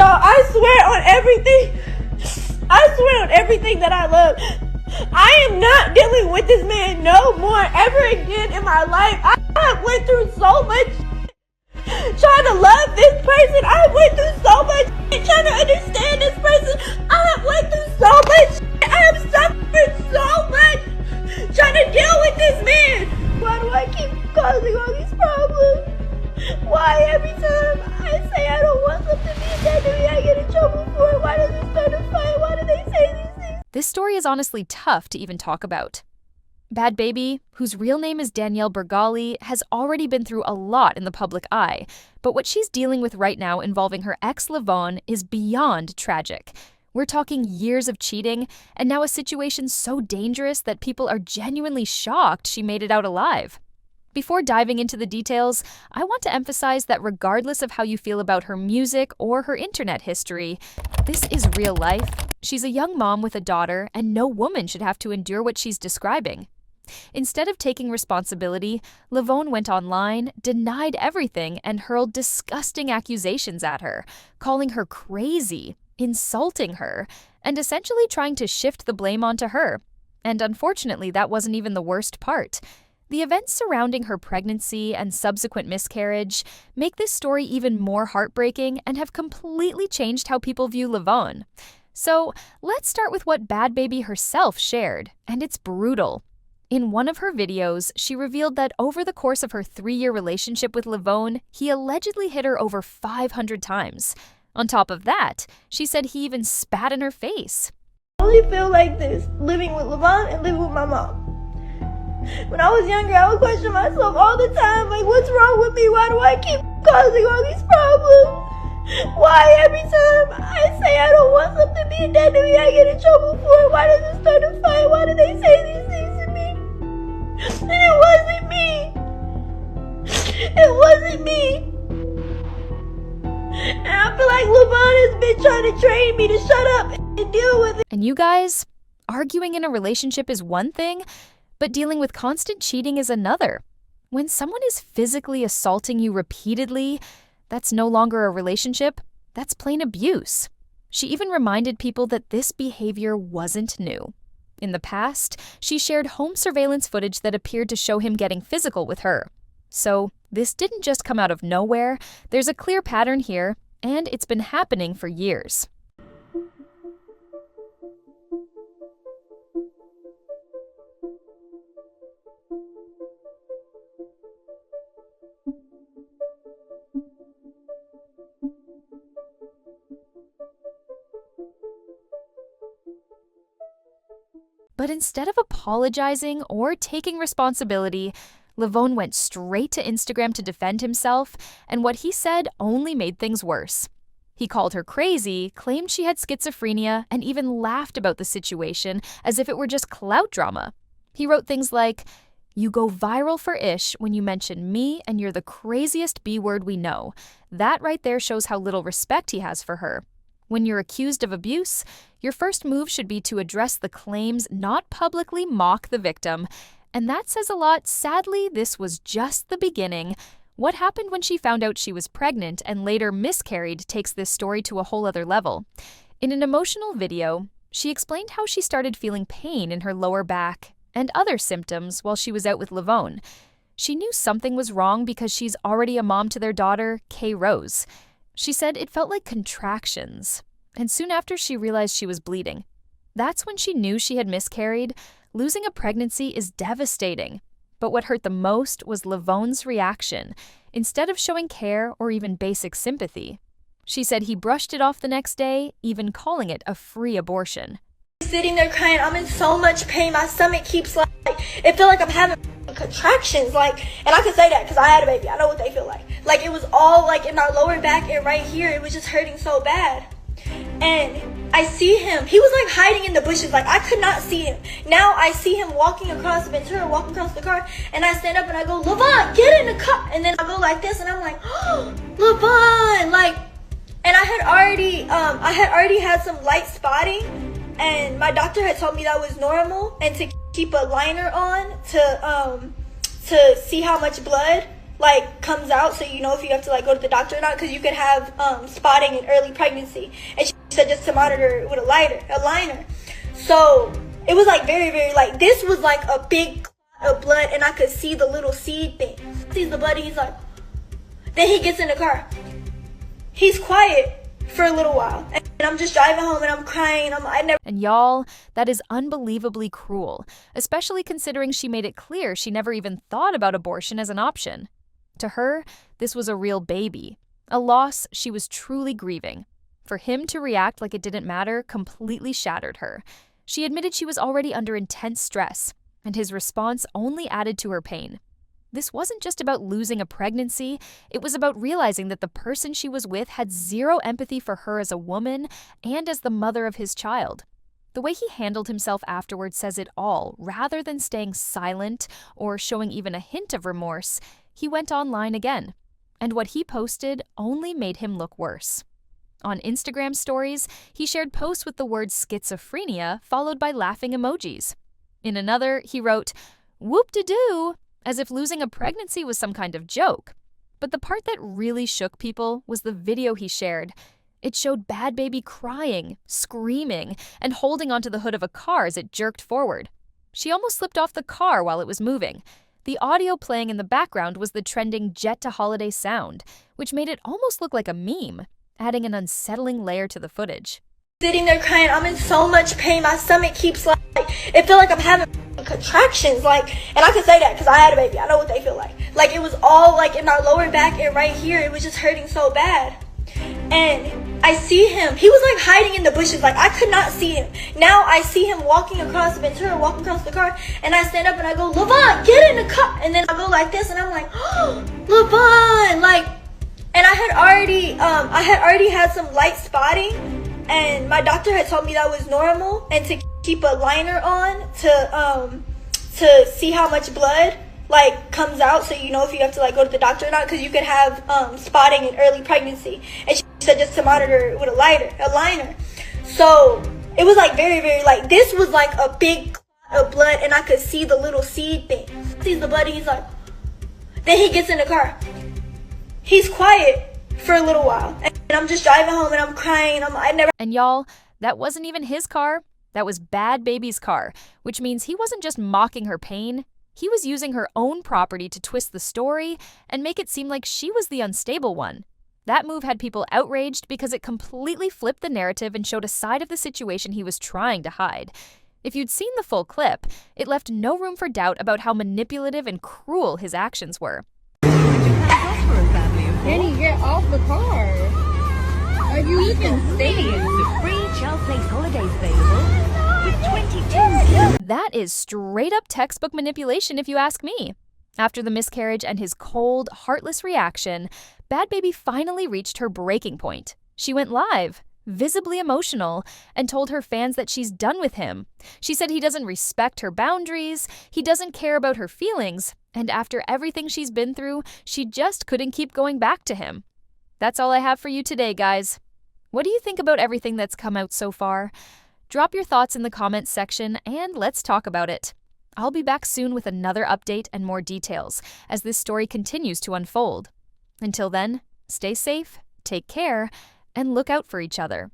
Y'all, I swear on everything that I love, I am not dealing with this man no more ever again in my life. I have went through so much trying to love this person. I went through so much trying to understand this person. I have went through so much. I have suffered so much trying to deal with this man. Why do I keep causing all these problems? Why every time I say I don't want something being done to me, I get in trouble for it? Why does it start a fight? Why do they say these things? This story is honestly tough to even talk about. Bhad Bhabie, whose real name is Danielle Bergali, has already been through a lot in the public eye, but what she's dealing with right now involving her ex Leavone is beyond tragic. We're talking years of cheating, and now a situation so dangerous that people are genuinely shocked she made it out alive. Before diving into the details, I want to emphasize that regardless of how you feel about her music or her internet history, this is real life. She's a young mom with a daughter, and no woman should have to endure what she's describing. Instead of taking responsibility, Leavone went online, denied everything, and hurled disgusting accusations at her, calling her crazy, insulting her, and essentially trying to shift the blame onto her. And unfortunately, that wasn't even the worst part. The events surrounding her pregnancy and subsequent miscarriage make this story even more heartbreaking and have completely changed how people view Leavone. So let's start with what Bhad Bhabie herself shared, and it's brutal. In one of her videos, she revealed that over the course of her 3-year relationship with Leavone, he allegedly hit her over 500 times. On top of that, she said he even spat in her face. I only feel like this, living with Leavone and living with my mom. When I was younger, I would question myself all the time, like, what's wrong with me? Why do I keep causing all these problems? Why every time I say I don't want something being done to me, I get in trouble for it? Why does it start a fight? Why do they say these things to me? And it wasn't me. It wasn't me. And I feel like Leavone has been trying to train me to shut up and deal with it. And you guys, arguing in a relationship is one thing, but dealing with constant cheating is another. When someone is physically assaulting you repeatedly, that's no longer a relationship, that's plain abuse. She even reminded people that this behavior wasn't new. In the past, she shared home surveillance footage that appeared to show him getting physical with her. So this didn't just come out of nowhere, there's a clear pattern here, and it's been happening for years. But instead of apologizing or taking responsibility, Leavone went straight to Instagram to defend himself, and what he said only made things worse. He called her crazy, claimed she had schizophrenia, and even laughed about the situation as if it were just clout drama. He wrote things like, "You go viral for ish when you mention me, and you're the craziest B word we know. That right there shows how little respect he has for her. When you're accused of abuse, your first move should be to address the claims, not publicly mock the victim." And that says a lot. Sadly, this was just the beginning. What happened when she found out she was pregnant and later miscarried takes this story to a whole other level. In an emotional video, she explained how she started feeling pain in her lower back and other symptoms while she was out with Leavone. She knew something was wrong because she's already a mom to their daughter, Kay Rose. She said it felt like contractions, and soon after she realized she was bleeding. That's when she knew she had miscarried. Losing a pregnancy is devastating, but what hurt the most was Leavone's reaction. Instead of showing care or even basic sympathy, she said he brushed it off the next day, even calling it a free abortion. Sitting there crying, I'm in so much pain, my stomach keeps like, it feel like I'm having contractions, like, and I can say that because I had a baby, I know what they feel like. Like, it was all like in our lower back and right here, it was just hurting so bad. And I see him, he was like hiding in the bushes, like I could not see him. Now I see him walking across the Ventura, walking across the car, and I stand up and I go, Leavone, get in the car. And then I go like this and I'm like, oh, Leavone, like, and I had already had some light spotting, and my doctor had told me that was normal and to keep a liner on to see how much blood like comes out, so you know if you have to like go to the doctor or not, because you could have spotting in early pregnancy. And she said just to monitor with a liner. So it was like very, very, like this was like a big clot of blood, and I could see the little seed thing. Sees the blood, he's like, then he gets in the car. He's quiet for a little while, and I'm just driving home and I'm crying. And y'all, that is unbelievably cruel, especially considering she made it clear she never even thought about abortion as an option. To her, this was a real baby, a loss she was truly grieving. For him to react like it didn't matter completely shattered her. She admitted she was already under intense stress, and his response only added to her pain. This wasn't just about losing a pregnancy, it was about realizing that the person she was with had zero empathy for her as a woman and as the mother of his child. The way he handled himself afterward says it all. Rather than staying silent or showing even a hint of remorse, he went online again. And what he posted only made him look worse. On Instagram stories, he shared posts with the word schizophrenia followed by laughing emojis. In another, he wrote, "Whoop-de-doo," as if losing a pregnancy was some kind of joke. But the part that really shook people was the video he shared. It showed Bhad Bhabie crying, screaming, and holding onto the hood of a car as it jerked forward. She almost slipped off the car while it was moving. The audio playing in the background was the trending Jet to Holiday sound, which made it almost look like a meme, adding an unsettling layer to the footage. Sitting there crying, I'm in so much pain. My stomach keeps like, it feel like I'm having contractions, like, and I can say that because I had a baby. I know what they feel like. Like it was all like in our lower back and right here, it was just hurting so bad. And I see him. He was like hiding in the bushes. Like I could not see him. Now I see him walking across the Ventura, walking across the car, and I stand up and I go, "Leavone, get in the car!" And then I go like this, and I'm like, "Oh, Leavone!" Like, and I had already had some light spotting, and my doctor had told me that was normal, and to keep a liner on to see how much blood like comes out, so you know if you have to like go to the doctor or not, because you could have spotting in early pregnancy. And she said just to monitor with a liner. So it was like very, very, like this was like a big clot of blood, and I could see the little seed thing. Sees the blood, he's like, then he gets in the car. He's quiet for a little while, and I'm just driving home and I'm crying. And y'all, that wasn't even his car. That was Bhad Bhabie's car, which means he wasn't just mocking her pain. He was using her own property to twist the story and make it seem like she was the unstable one. That move had people outraged because it completely flipped the narrative and showed a side of the situation he was trying to hide. If you'd seen the full clip, it left no room for doubt about how manipulative and cruel his actions were. Jenny, get off the car. Are you even staying? Free child place holidays available with 22 That is straight up textbook manipulation if you ask me. After the miscarriage and his cold, heartless reaction, Bhad Bhabie finally reached her breaking point. She went live, visibly emotional, and told her fans that she's done with him. She said he doesn't respect her boundaries, he doesn't care about her feelings, and after everything she's been through, she just couldn't keep going back to him. That's all I have for you today, guys. What do you think about everything that's come out so far? Drop your thoughts in the comments section and let's talk about it. I'll be back soon with another update and more details as this story continues to unfold. Until then, stay safe, take care, and look out for each other.